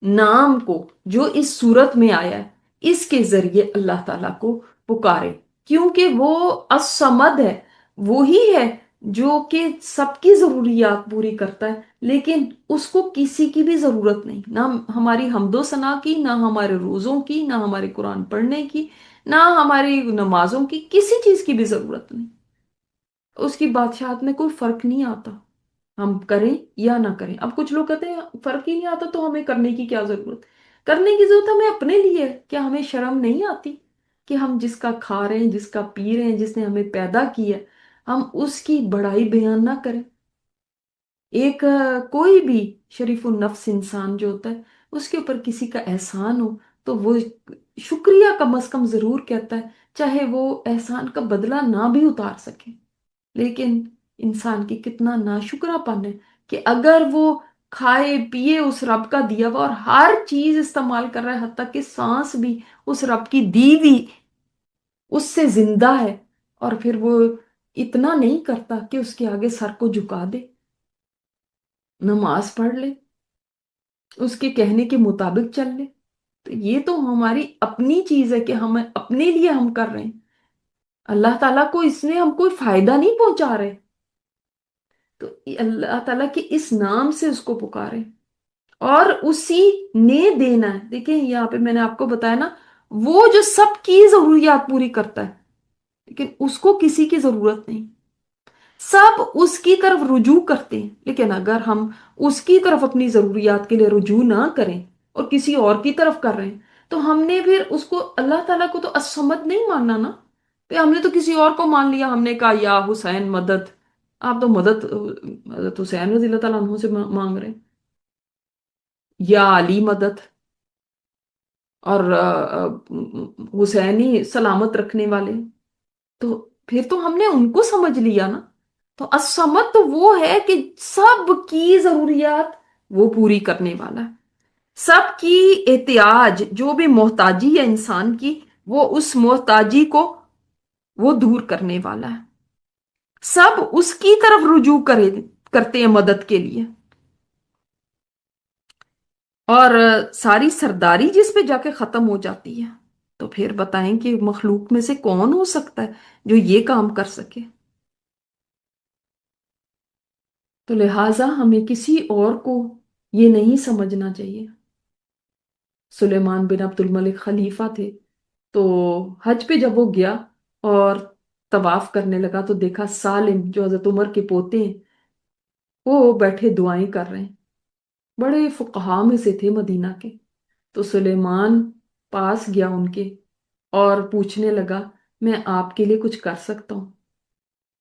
نام کو جو اس صورت میں آیا ہے، اس کے ذریعے اللہ تعالیٰ کو پکارے، کیونکہ وہ الصمد ہے، وہی ہے جو کہ سب کی ضروریات پوری کرتا ہے، لیکن اس کو کسی کی بھی ضرورت نہیں، نہ ہماری حمد و ثنا کی، نہ ہمارے روزوں کی، نہ ہمارے قرآن پڑھنے کی، نہ ہماری نمازوں کی، کسی چیز کی بھی ضرورت نہیں۔ اس کی بادشاہت میں کوئی فرق نہیں آتا، ہم کریں یا نہ کریں۔ اب کچھ لوگ کہتے ہیں فرق ہی نہیں آتا تو ہمیں کرنے کی کیا ضرورت؟ کرنے کی ضرورت ہمیں اپنے لیے ہے۔ کیا ہمیں شرم نہیں آتی کہ ہم جس کا کھا رہے ہیں، جس کا پی رہے ہیں، جس نے ہمیں پیدا کیا ہے، ہم اس کی بڑائی بیان نہ کریں؟ ایک کوئی بھی شریف النفس انسان جو ہوتا ہے، اس کے اوپر کسی کا احسان ہو تو وہ شکریہ کم از کم ضرور کہتا ہے، چاہے وہ احسان کا بدلہ نہ بھی اتار سکے۔ لیکن انسان کی کتنا ناشکرا پن ہے کہ اگر وہ کھائے پیے اس رب کا دیا ہوا اور ہر چیز استعمال کر رہا ہے، حتیٰ کہ سانس بھی اس رب کی دی ہوئی اس سے زندہ ہے، اور پھر وہ اتنا نہیں کرتا کہ اس کے آگے سر کو جھکا دے، نماز پڑھ لے، اس کے کہنے کے مطابق چل لے۔ تو یہ تو ہماری اپنی چیز ہے کہ ہم اپنے لیے ہم کر رہے ہیں، اللہ تعالیٰ کو اس میں ہم کوئی فائدہ نہیں پہنچا رہے۔ تو اللہ تعالیٰ کے اس نام سے اس کو پکارے، اور اسی نے دینا ہے۔ دیکھیں یہاں پہ میں نے آپ کو بتایا نا، وہ جو سب کی ضروریات پوری کرتا ہے، لیکن اس کو کسی کی ضرورت نہیں، سب اس کی طرف رجوع کرتے ہیں، لیکن اگر ہم اس کی طرف اپنی ضروریات کے لیے رجوع نہ کریں اور کسی اور کی طرف کر رہے ہیں، تو ہم نے پھر اس کو، اللہ تعالیٰ کو تو الصمد نہیں ماننا نا، پھر ہم نے تو کسی اور کو مان لیا، ہم نے کہا یا حسین مدد، آپ تو مدد حضرت حسین رضی اللہ تعالیٰ عنہ سے مانگ رہے ہیں، یا علی مدد، اور حسینی سلامت رکھنے والے، تو پھر تو ہم نے ان کو سمجھ لیا نا۔ تو الصمد تو وہ ہے کہ سب کی ضروریات وہ پوری کرنے والا ہے، سب کی احتیاج، جو بھی محتاجی ہے انسان کی، وہ اس محتاجی کو وہ دور کرنے والا ہے، سب اس کی طرف رجوع کرتے ہیں مدد کے لیے، اور ساری سرداری جس پہ جا کے ختم ہو جاتی ہے۔ تو پھر بتائیں کہ مخلوق میں سے کون ہو سکتا ہے جو یہ کام کر سکے؟ تو لہٰذا ہمیں کسی اور کو یہ نہیں سمجھنا چاہیے۔ سلیمان بن عبد الملک خلیفہ تھے، تو حج پہ جب وہ گیا اور طواف کرنے لگا تو دیکھا سالم جو حضرت عمر کے پوتے ہیں وہ بیٹھے دعائیں کر رہے ہیں، بڑے فقہا میں سے تھے مدینہ کے۔ تو سلیمان पास गया उनके और पूछने लगा, मैं आपके लिए कुछ कर सकता हूँ?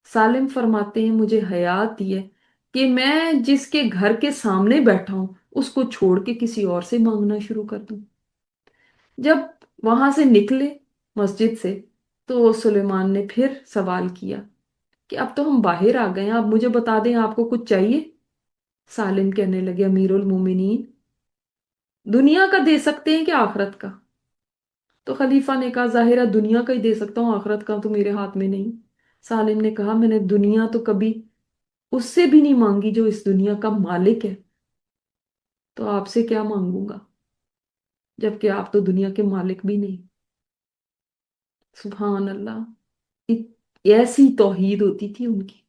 सालिम फरमाते हैं, मुझे हया आती है कि मैं जिसके घर के सामने बैठा हूं उसको छोड़ के किसी और से मांगना शुरू कर दूं। जब वहां से निकले मस्जिद से, तो सुलेमान ने फिर सवाल किया कि अब तो हम बाहर आ गए हैं, आप मुझे बता दें आपको कुछ चाहिए? सालिम कहने लगे, अमीरुल मोमिनीन, दुनिया का दे सकते हैं कि आखिरत का? तो खलीफा ने कहा, जाहिर है दुनिया का ही दे सकता हूँ, आखिरत का तो मेरे हाथ में नहीं। सालिम ने कहा, मैंने दुनिया तो कभी उससे भी नहीं मांगी जो इस दुनिया का मालिक है, तो आपसे क्या मांगूंगा, जबकि आप तो दुनिया के मालिक भी नहीं। सुभान अल्लाह। ऐसी तौहीद होती थी उनकी।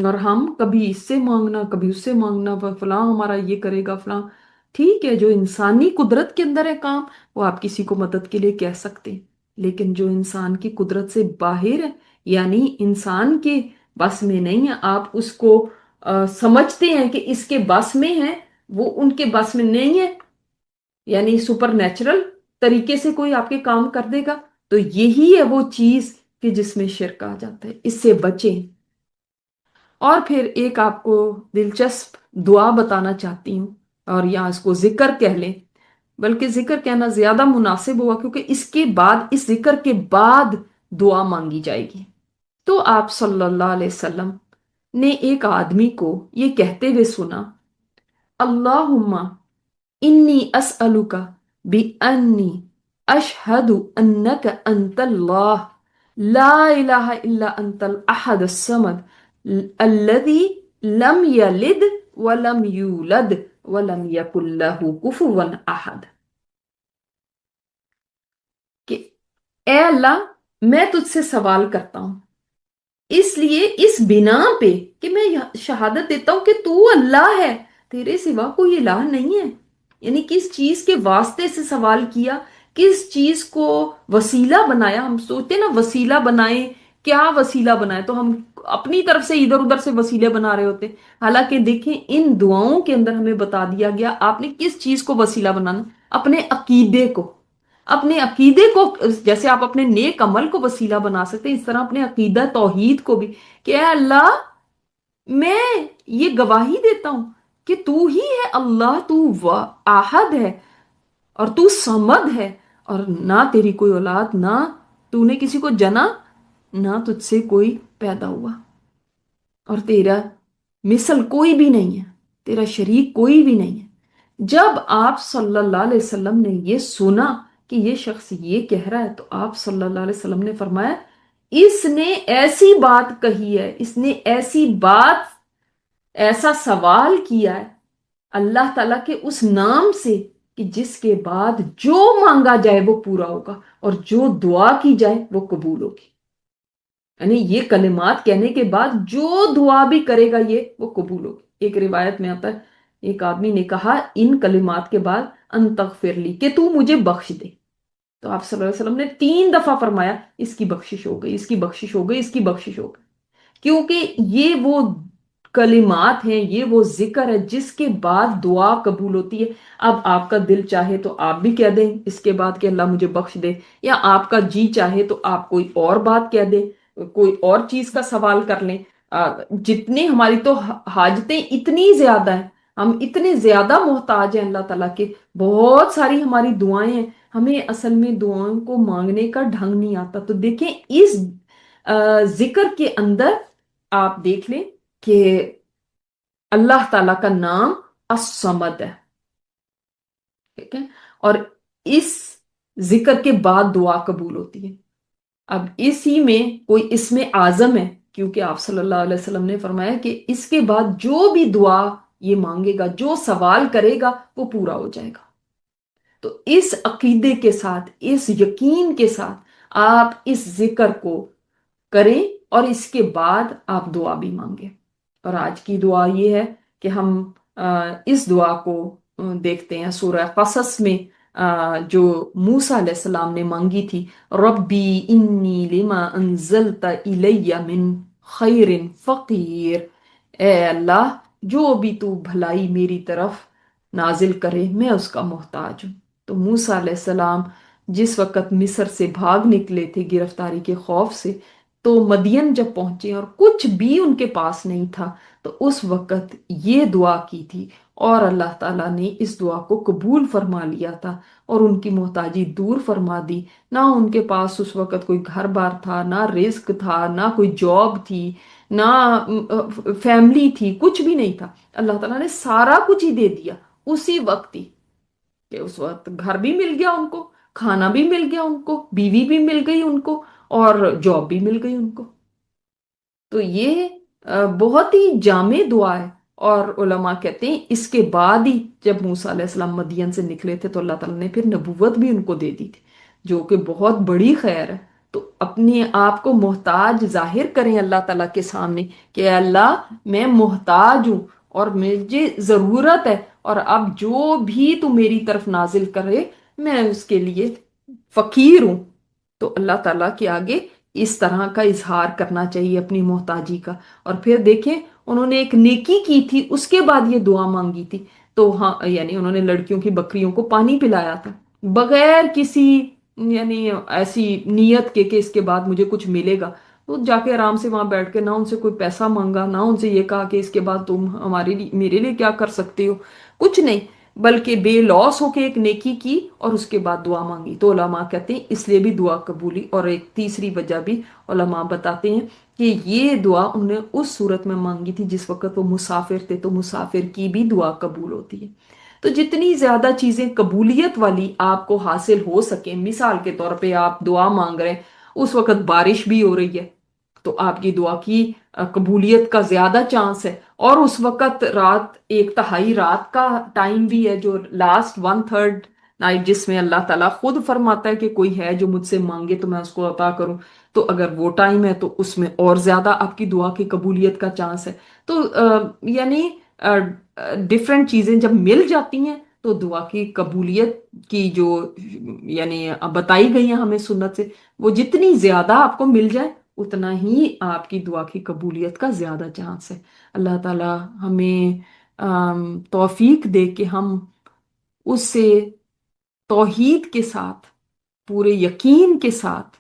और हम कभी इससे मांगना, कभी उससे मांगना, फलां हमारा ये करेगा, फलां। ठीक है, जो इंसानी कुदरत के अंदर है काम, वो आप किसी को मदद के लिए कह सकते हैं। लेकिन जो इंसान की कुदरत से बाहर है, यानी इंसान के बस में नहीं है, आप उसको समझते हैं कि इसके बस में है, वो उनके बस में नहीं है, यानी सुपर नेचुरल तरीके से कोई आपके काम कर देगा, तो यही है वो चीज कि जिसमें शिरक आ जाता है। इससे बचें। और फिर एक आपको दिलचस्प दुआ बताना चाहती हूँ, और या इसको जिक्र कह लें, बल्कि जिक्र कहना ज्यादा मुनासिब होगा, क्योंकि इसके बाद, इस जिक्र के बाद दुआ मांगी जाएगी। तो आप सल्लल्लाहु अलैहि वसल्लम ने एक आदमी को ये कहते हुए सुना, अल्लाहुम्मा इन्नी असअलुका बि अन्नी अशहदु अन्नक अंतल्लाह ला इलाहा इल्ला अंतल अहद समद अल्लदी लम यलिद वलम यूलद वलम यकुल लहू कुफुवन अहद। कि ए अल्लाह, मैं तुझसे सवाल करता हूं, इसलिए इस बिना पे कि मैं शहादत देता हूं कि तू अल्लाह है, तेरे सिवा कोई इलाह नहीं है। यानी किस चीज के वास्ते से सवाल किया, किस चीज को वसीला बनाया। हम सोचते ना वसीला बनाए, क्या वसीला बनाए, तो हम अपनी तरफ से इधर उधर से वसीले बना रहे होते। हालांकि देखें, इन दुआओं के अंदर हमें बता दिया गया आपने किस चीज को वसीला बनाना, अपने अकीदे को। अपने अकीदे को, जैसे आप अपने नेक अमल को वसीला बना सकते हैं, इस तरह अपने अकीदा तौहीद को भी, कि "ऐ अल्लाह, मैं ये गवाही देता हूं कि तू ही है अल्लाह, तू आहद है और तू समद है, और ना तेरी कोई औलाद, ना तूने किसी को जना, ना तुझसे कोई पैदा हुआ, और तेरा मिसल कोई भी नहीं है, तेरा शरीक कोई भी नहीं है।" जब आप सल्लल्लाहु अलैहि वसल्लम ने ये सुना कि ये शख्स ये कह रहा है, तो आप सल्लल्लाहु अलैहि वसल्लम ने फरमाया, इसने ऐसी बात कही है, इसने ऐसी बात, ऐसा सवाल किया है अल्लाह ताला के उस नाम से, कि जिसके बाद जो मांगा जाए वो पूरा होगा, और जो दुआ की जाए वो कबूल होगी। यानी ये कलिमात कहने के बाद जो दुआ भी करेगा ये वो कबूल होगी। एक रिवायत में आता है, एक आदमी ने कहा इन कलिमात के बाद, अनतगफिरली, कि तू मुझे बख्श दे। तो आप सल्लल्लाहु अलैहि वसल्लम ने 3 दफा फरमाया, इसकी बख्शिश हो गई, इसकी बख्शिश हो गई, इसकी बख्शिश हो गई। क्योंकि ये वो कलिमात हैं, ये वो जिक्र है जिसके बाद दुआ कबूल होती है। अब आपका दिल चाहे तो आप भी कह दें इसके बाद कि अल्लाह मुझे बख्श दे, या आपका जी चाहे तो आप कोई और बात कह दें, कोई और चीज का सवाल कर लें। जितनी हमारी तो हाजतें इतनी ज्यादा है, हम इतने ज्यादा मोहताज हैं अल्लाह ताला के, बहुत सारी हमारी दुआएं हैं, हमें असल में दुआओं को मांगने का ढंग नहीं आता। तो देखें, इस जिक्र के अंदर आप देख लें कि अल्लाह ताला का नाम असमद है। ठीक है, और इस जिक्र के बाद दुआ कबूल होती है। अब इसी में कोई इसमें आजम है, क्योंकि आप सल्लल्लाहु अलैहि वसल्लम ने फरमाया कि इसके बाद जो भी दुआ ये मांगेगा, जो सवाल करेगा, वो पूरा हो जाएगा। तो इस अकीदे के साथ, इस यकीन के साथ आप इस जिक्र को करें, और इसके बाद आप दुआ भी मांगे। और आज की दुआ ये है कि हम इस दुआ को देखते हैं सूरह कसस में, जो मूसा अलैहिस्सलाम ने मांगी थी, रब्बी इन्नी लिमा अंजलता इलैया मिन खैरिन फकीर। ए अल्लाह, जो भी तू भलाई मेरी तरफ नाजिल करे, मैं उसका मोहताज हूं। तो मूसा अलैहिस्सलाम जिस वक़्त मिस्र से भाग निकले थे गिरफ्तारी के खौफ से, तो मदियन जब पहुंचे और कुछ भी उनके पास नहीं था, तो उस वक़्त ये दुआ की थी और अल्लाह ताला ने इस दुआ को कबूल फरमा लिया था और उनकी मोहताजी दूर फरमा दी। ना उनके पास उस वक़्त कोई घर बार था, ना रिस्क था, ना कोई जॉब थी, ना फैमिली थी, कुछ भी नहीं था। अल्लाह ताला ने सारा कुछ ही दे दिया उसी वक्त ही, कि उस वक्त घर भी मिल गया उनको, खाना भी मिल गया उनको, बीवी भी मिल गई उनको, और जॉब भी मिल गई उनको। तो ये बहुत ही जामे दुआ है। और उलमा कहते हैं इसके बाद ही जब मूसा अलैहिस्सलाम मदियन से निकले थे, तो अल्लाह ताला ने फिर नबूवत भी उनको दे दी थी, जो कि बहुत बड़ी खैर है। तो अपने आप को मोहताज जाहिर करें अल्लाह ताला के सामने कि अल्लाह मैं मोहताज हूँ और मुझे ज़रूरत है, और अब जो भी तू मेरी तरफ नाजिल करे मैं उसके लिए फकीर हूँ। तो अल्लाह ताला के आगे इस तरह का इजहार करना चाहिए अपनी मोहताजी का। और फिर देखें, उन्होंने एक नेकी की थी, उसके बाद ये दुआ मांगी थी। तो हाँ, यानी उन्होंने लड़कियों की बकरियों को पानी पिलाया था बगैर किसी, यानी ऐसी नीयत के कि इसके बाद मुझे कुछ मिलेगा। तो जाके आराम से वहां बैठ के ना उनसे कोई पैसा मांगा, ना उनसे ये कहा कि इसके बाद तुम हमारे लिए मेरे लिए क्या कर सकते हो, कुछ नहीं, बल्कि बेलौस होके एक नेकी की और उसके बाद दुआ मांगी। तो उलमा कहते हैं इसलिए भी दुआ कबूली। और एक तीसरी वजह भी उलमा बताते हैं कि ये दुआ उन्होंने उस सूरत में मांगी थी जिस वक्त वो मुसाफिर थे, तो मुसाफिर की भी दुआ कबूल होती है। तो जितनी ज्यादा चीजें कबूलियत वाली आपको हासिल हो सके, मिसाल के तौर पे आप दुआ मांग रहे हैं, उस वक्त बारिश भी हो रही है, तो आपकी दुआ की कबूलियत का ज्यादा चांस है। और उस वक्त रात, एक तिहाई रात का टाइम भी है, जो लास्ट वन थर्ड नाइट, जिसमें अल्लाह ताला खुद फरमाता है कि कोई है जो मुझसे मांगे तो मैं उसको अता करूं। तो अगर वो टाइम है तो उसमें और ज्यादा आपकी दुआ की कबूलियत का चांस है। तो यानी डिफरेंट चीजें जब मिल जाती हैं तो दुआ की कबूलियत की जो, यानी बताई गई है हमें सुन्नत से, वो जितनी ज्यादा आपको मिल जाए उतना ही आपकी दुआ की कबूलियत का ज्यादा चांस है। अल्लाह ताला हमें तौफीक दे कि हम उससे तौहीद के साथ, पूरे यकीन के साथ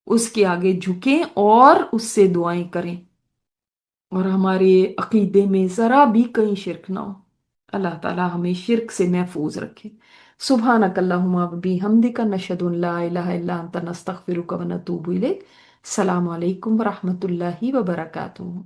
उसके आगे झुकें और उससे दुआएं करें, और हमारे अकीदे में जरा भी कहीं शिरक ना हो। अल्लाह ताला हमें शिरक से महफूज रखे। सुब्हानक अल्लाहुम्मा व बिहम्दिका नशहदु अन ला इलाहा इल्ला अंता नस्तगफिरुका व नतूबु इलैक। अस्सलामु अलैकुम व रहमतुल्लाहि व बरकातुहू।